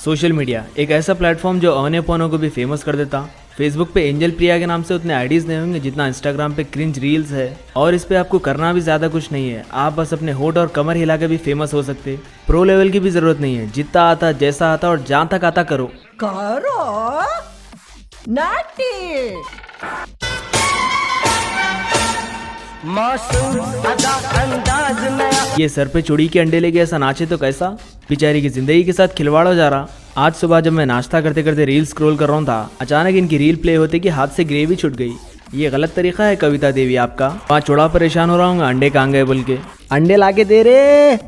Social media एक ऐसा platform जो औने पौनों को भी फेमस कर देता। फेसबुक पे एंजल प्रिया के नाम से उतने आईडीज नहीं होंगे जितना इंस्टाग्राम पे क्रिंज रील्स है, और इस पे आपको करना भी ज़्यादा कुछ नहीं है। आप बस अपने होठ और कमर हिला के भी फेमस हो सकते। प्रो लेवल की भी ज़रूरत नहीं है, जितना आता जैसा आता और जहाँ तक आता करो नाटी। ये सर पे चूड़ी के अंडे लेके ऐसा नाचे तो कैसा, बेचारी की जिंदगी के साथ खिलवाड़ हो जा रहा। आज सुबह जब मैं नाश्ता करते करते रील स्क्रॉल कर रहा था, अचानक इनकी रील प्ले होते कि हाथ से ग्रेवी छूट गई। ये गलत तरीका है कविता देवी आपका। वहाँ चौड़ा परेशान हो रहा हूँ अंडे कहाँ गए बोल के। अंडे लाके दे रे।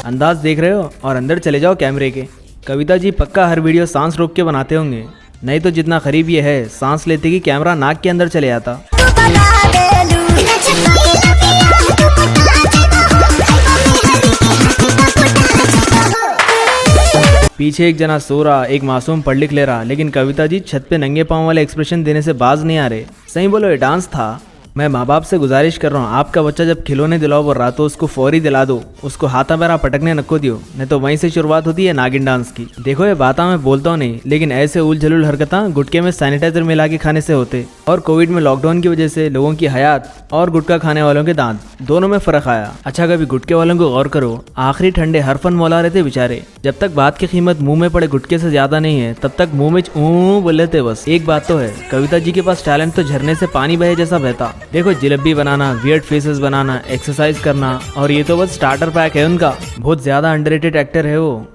अंदाज देख रहे हो और अंदर चले जाओ कैमरे के। कविता जी पक्का हर वीडियो सांस रोक के बनाते होंगे, नहीं तो जितना करीब ये है सांस लेते कि कैमरा नाक के अंदर चले जाता। पीछे एक जना सो रहा, एक मासूम पढ़ लिख ले रहा, लेकिन कविता जी छत पे नंगे पांव वाले एक्सप्रेशन देने से बाज नहीं आ रहे। सही बोलो ये डांस था। मैं माँ बाप से गुजारिश कर रहा हूँ, आपका बच्चा जब खिलौने दिलाओ बोल रहा तो उसको फौरी दिला दो, उसको हाथा पैरा पटकने नको दियो, नहीं तो वहीं से शुरुआत होती है नागिन डांस की। देखो ये बात मैं बोलता हूँ नहीं, लेकिन ऐसे उल झलूल हरकतें गुटके में सैनिटाइजर मिला के खाने से होते। और कोविड में लॉकडाउन की वजह से लोगों की हयात और गुटखा खाने वालों के दांत दोनों में फर्क आया। अच्छा कभी गुटके वालों को गौर करो, आखिरी ठंडे हरफन मौला रहे थे बेचारे। जब तक बात की कीमत मुंह में पड़े गुटके से ज्यादा नहीं है तब तक मुंह में बोल लेते बस। एक बात तो है, कविता जी के पास टैलेंट तो झरने से पानी बहे जैसा बहता। देखो जलेबी बनाना, वियर्ड फेसेस बनाना, एक्सरसाइज करना, और ये तो बस स्टार्टर पैक है उनका। बहुत ज्यादा अंडररेटेड एक्टर है वो।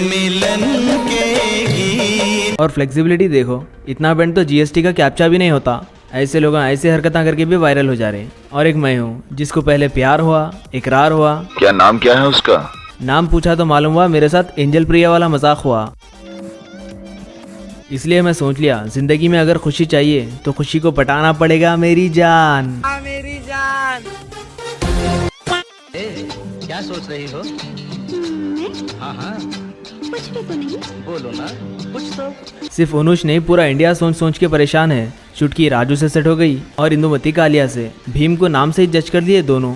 मिलन के गीत और फ्लेक्सिबिलिटी देखो, इतना बैंड तो जीएसटी का कैप्चा भी नहीं होता। ऐसे लोग ऐसे हरकतें करके भी वायरल हो जा रहे। और एक मैं हूँ जिसको पहले प्यार हुआ, इकरार हुआ। क्या नाम क्या है उसका? नाम पूछा तो मालूम हुआ मेरे साथ एंजल प्रिया वाला मजाक हुआ। इसलिए मैं सोच लिया जिंदगी में अगर खुशी चाहिए तो खुशी को पटाना पड़ेगा मेरी जान। मेरी जान। क्या सोच रही हो? हाँ कुछ भी तो नहीं। बोलो ना कुछ तो। सिर्फ अनुष नहीं, पूरा इंडिया सोच सोच के परेशान है। चुटकी राजू से सेट हो गई और इंदुमती कालिया से। भीम को नाम से ही जज कर दिए दोनों।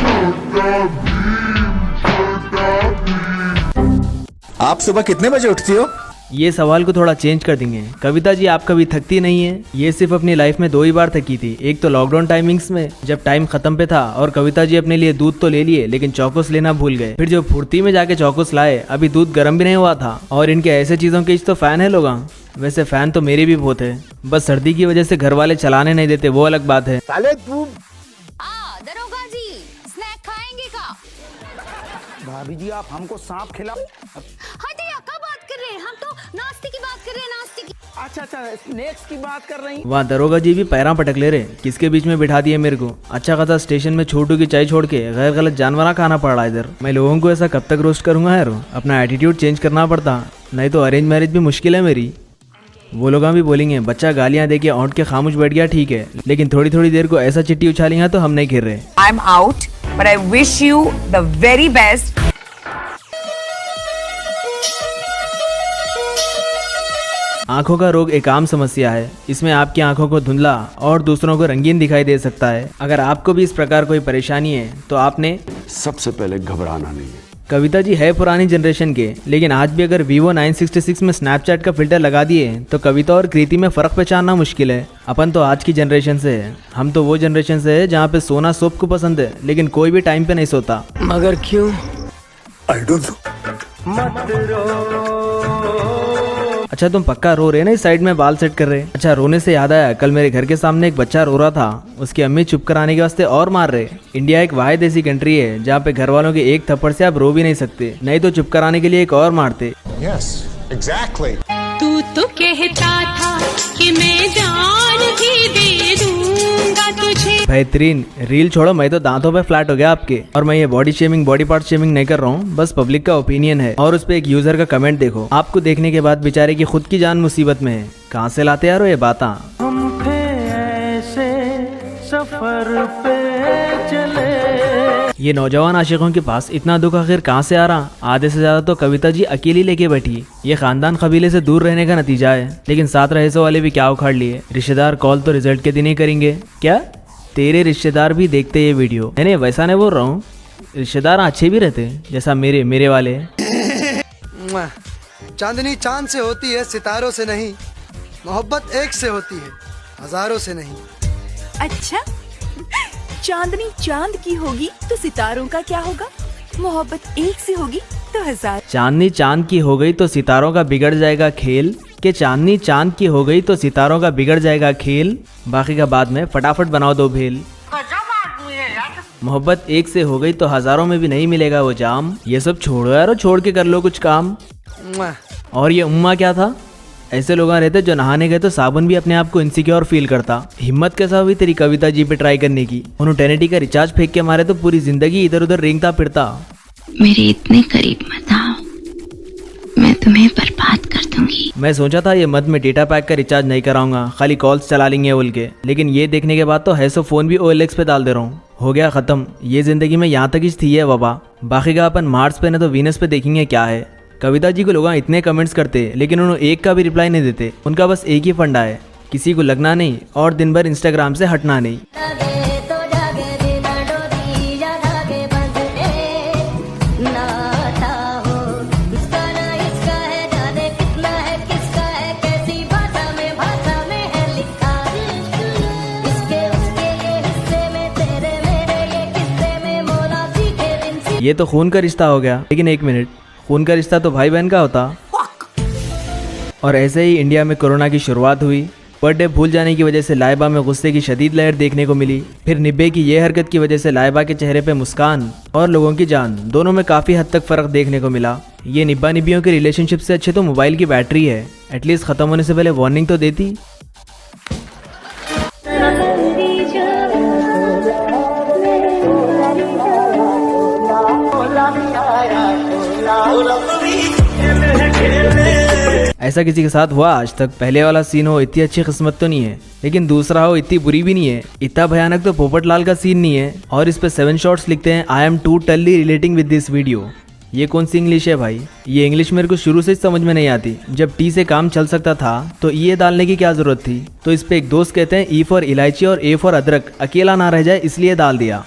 आप सुबह कितने बजे उठती हो? ये सवाल को थोड़ा चेंज कर देंगे। कविता जी आप कभी थकती नहीं है? ये सिर्फ अपनी लाइफ में 2 ही बार थकी थी। एक तो लॉकडाउन टाइमिंग्स में जब टाइम खत्म पे था और कविता जी अपने लिए दूध तो ले लिए लेकिन चौकोस लेना भूल गए। फिर जो फुर्ती में जाके चौकोस लाए, अभी दूध गर्म भी नहीं हुआ था। और इनके ऐसे चीजों के तो फैन है लोग। वैसे फैन तो मेरे भी बहुत है, बस सर्दी की वजह से घर वाले चलाने नहीं देते, वो अलग बात है। दरोगा जी स्नैक खाएंगे का? भाभी जी आप हमको सांप खिला। हटिए, क्या बात कर रहे हैं? हम तो नाश्ते की बात कर रहे हैं, नाश्ते की। अच्छा स्नैक्स की बात कर रही। वहाँ दरोगा जी भी पैरा पटक ले रहे, किसके बीच में बिठा दिए मेरे को। अच्छा खासा स्टेशन में छोटू की चाय छोड़ के गैर गलत जानवरा खाना पड़ रहा इधर। मैं लोगों को ऐसा कब तक रोस्ट करूंगा यार, अपना एटीट्यूड चेंज करना पड़ता, नहीं तो अरेंज मैरिज भी मुश्किल है मेरी। वो लोग भी बोलेंगे बच्चा गालियां दे के औंठ के खामोश बैठ गया ठीक है, लेकिन थोड़ी थोड़ी देर को ऐसा चिट्टी उछालेंगे तो हम नहीं खेल रहे। I am out but I wish you the very best. आंखों का रोग एक आम समस्या है। इसमें आपकी आंखों को धुंधला और दूसरों को रंगीन दिखाई दे सकता है। अगर आपको भी इस प्रकार कोई परेशानी है तो आपने सबसे पहले घबराना नहीं है। कविता जी है पुरानी जनरेशन के, लेकिन आज भी अगर Vivo 966 में स्नैपचैट का फिल्टर लगा दिए तो कविता और कृति में फर्क पहचानना मुश्किल है। अपन तो आज की जनरेशन से है, हम तो वो जनरेशन से है जहाँ पे सोना सोप को पसंद है लेकिन कोई भी टाइम पे नहीं सोता। मगर क्यों? I don't know. अच्छा तुम पक्का रो रहे ना इस साइड में बाल सेट कर रहे? अच्छा रोने से याद आया, कल मेरे घर के सामने एक बच्चा रो रहा था, उसकी अम्मी चुप कराने के वास्ते और मार रहे। इंडिया एक वाहिद ऐसी कंट्री है जहाँ पे घर वालों के एक थप्पड़ से आप रो भी नहीं सकते, नहीं तो चुप कराने के लिए एक और मारते। Yes, exactly. तू तो कहता था कि मैं जान भी दे दूंगा तुझे। बेहतरीन। रील छोड़ो, मैं तो दांतों पे फ्लैट हो गया आपके। और मैं ये body shaming, body part shaming नहीं कर रहा हूँ, बस पब्लिक का ओपिनियन है। और उस पे एक यूजर का कमेंट देखो, आपको देखने के बाद बेचारे की खुद की जान मुसीबत में है। कहाँ से लाते यारो ये बात? हम थे ऐसे सफर पे चले। ये नौजवान आशिकों के पास इतना दुख आखिर कहाँ से आ रहा? आधे से ज्यादा तो कविता जी अकेली लेके बैठी। ये खानदान कबीले से दूर रहने का नतीजा है, लेकिन साथ रहे सो वाले भी क्या उखाड़ लिए। रिश्तेदार कॉल तो रिजल्ट के दिन ही करेंगे क्या? तेरे रिश्तेदार भी देखते ये वीडियो। नहीं वैसा नहीं बोल रहा हूँ, रिश्तेदार अच्छे भी रहते जैसा मेरे वाले। चांदनी चांद से होती है सितारों से नहीं, मोहब्बत एक से होती है हजारों से नहीं। अच्छा, चांदनी चांद की होगी तो सितारों का क्या होगा? मोहब्बत एक से होगी तो हजार। चांदनी चांद की हो गई तो सितारों का बिगड़ जाएगा खेल, कि चांदनी चांद की हो गई तो सितारों का बिगड़ जाएगा खेल, बाकी का बाद में फटाफट बनाओ दो भेल। मोहब्बत एक से हो गई तो हजारों में भी नहीं मिलेगा वो जाम। ये सब छोड़ो यार, छोड़ के कर लो कुछ काम। और ये उम्मा क्या था? ऐसे लोग रहते जो नहाने गए तो साबुन भी अपने आप को इनसिक्योर फील करता। हिम्मत कैसा हुई तेरी कविता जी पे ट्राई करने की? उन्होंने 1080 का रिचार्ज फेंक के मारे तो पूरी जिंदगी इधर उधर रेंगता फिरता। मेरे इतने करीब मत आओ, मैं तुम्हें बर्बाद कर दूंगी। मैं सोचा था ये मद में डेटा पैक का रिचार्ज नहीं कराऊंगा, खाली कॉल्स चला लेंगे बोल के, लेकिन ये देखने के बाद तो हैसो फोन भी OLX पे डाल दे रहा हूँ। हो गया खत्म, ये जिंदगी में यहाँ तक ही थी है बाबा। बाकी का अपन मार्स पे न तो वीनस पे देखेंगे क्या है। कविता जी को लोग इतने कमेंट्स करते लेकिन उन्होंने एक का भी रिप्लाई नहीं देते। उनका बस एक ही फंडा है, किसी को लगना नहीं और दिन भर इंस्टाग्राम से हटना नहीं। ये तो खून का रिश्ता हो गया, लेकिन एक मिनट, खून का रिश्ता तो भाई बहन का होता। और ऐसे ही इंडिया में कोरोना की शुरुआत हुई। बर्थडे भूल जाने की वजह से लाइबा में गुस्से की शदीद लहर देखने को मिली। फिर निब्बे की ये हरकत की वजह से लाइबा के चेहरे पे मुस्कान और लोगों की जान दोनों में काफ़ी हद तक फ़र्क देखने को मिला। ये निब्बा निब्बियों के रिलेशनशिप से अच्छे तो मोबाइल की बैटरी है, एटलीस्ट ख़त्म होने से पहले वार्निंग तो देती। ऐसा किसी के साथ हुआ आज तक? पहले वाला सीन हो इतनी अच्छी किस्मत तो नहीं है, लेकिन दूसरा हो इतनी बुरी भी नहीं है। इतना भयानक तो पोपटलाल का सीन नहीं है। और इस पे 7 शॉट्स लिखते हैं, I am totally relating with this video. ये कौन सी इंग्लिश है भाई? ये इंग्लिश मेरे को शुरू से ही समझ में नहीं आती। जब टी से काम चल सकता था तो ये डालने की क्या जरूरत थी? तो इस पे एक दोस्त कहते हैं, ई फॉर इलायची और ए फॉर अदरक अकेला ना रह जाए इसलिए डाल दिया।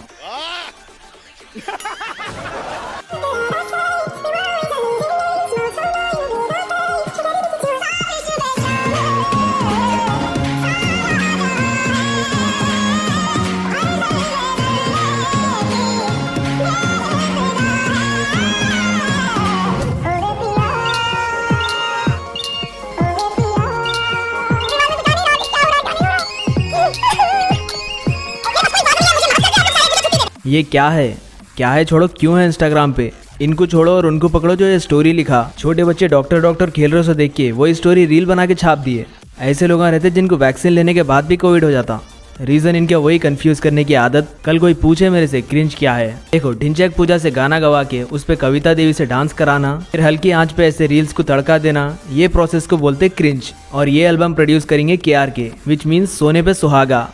ये क्या है? क्या है छोड़ो, क्यों है इंस्टाग्राम पे? इनको छोड़ो और उनको पकड़ो जो ये स्टोरी लिखा। छोटे बच्चे डॉक्टर खेल रहे हो देख के वही स्टोरी रील बना के छाप दिए। ऐसे लोग रहते जिनको वैक्सीन लेने के बाद भी कोविड हो जाता। रीजन इनका वही कंफ्यूज करने की आदत। कल कोई पूछे मेरे से क्रिंज क्या है, देखो ढिंचैक पूजा से गाना गवा के उस पे कविता देवी से डांस कराना, फिर हल्की आंच पे ऐसे रील्स को तड़का देना, ये प्रोसेस को बोलते क्रिंज। और ये एल्बम प्रोड्यूस करेंगे KRK, विच मीन्स सोने पे सुहागा।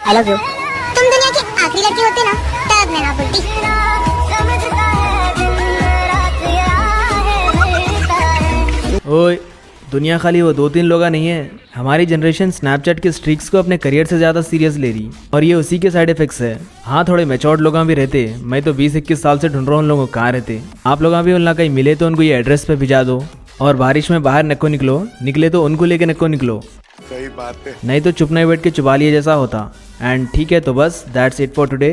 I love you। तुम दुनिया की आखिरी लड़की होते ना तब मैं ना बोलती। ओए, दुनिया खाली वो 2-3 लोग नहीं है। हमारी जनरेशन स्नैपचैट के स्ट्रिक्स को अपने करियर से ज़्यादा सीरियस ले रही, और ये उसी के साइड इफेक्ट्स है। हाँ, थोड़े मैच्योर्ड लोग भी रहते। मैं तो 20-21 साल से ढूंढ रहा हूँ उन लोगों को कहाँ रहते। आप लोग भी उनका कहीं मिले तो उनको ये एड्रेस पे भिजा दो। और बारिश में बाहर नको निकले तो उनको लेके नको निकलो। सही बात है, नहीं तो चुप नहीं बैठ के चुबा लिए जैसा होता। एंड ठीक है, तो बस दैट्स इट फॉर टुडे।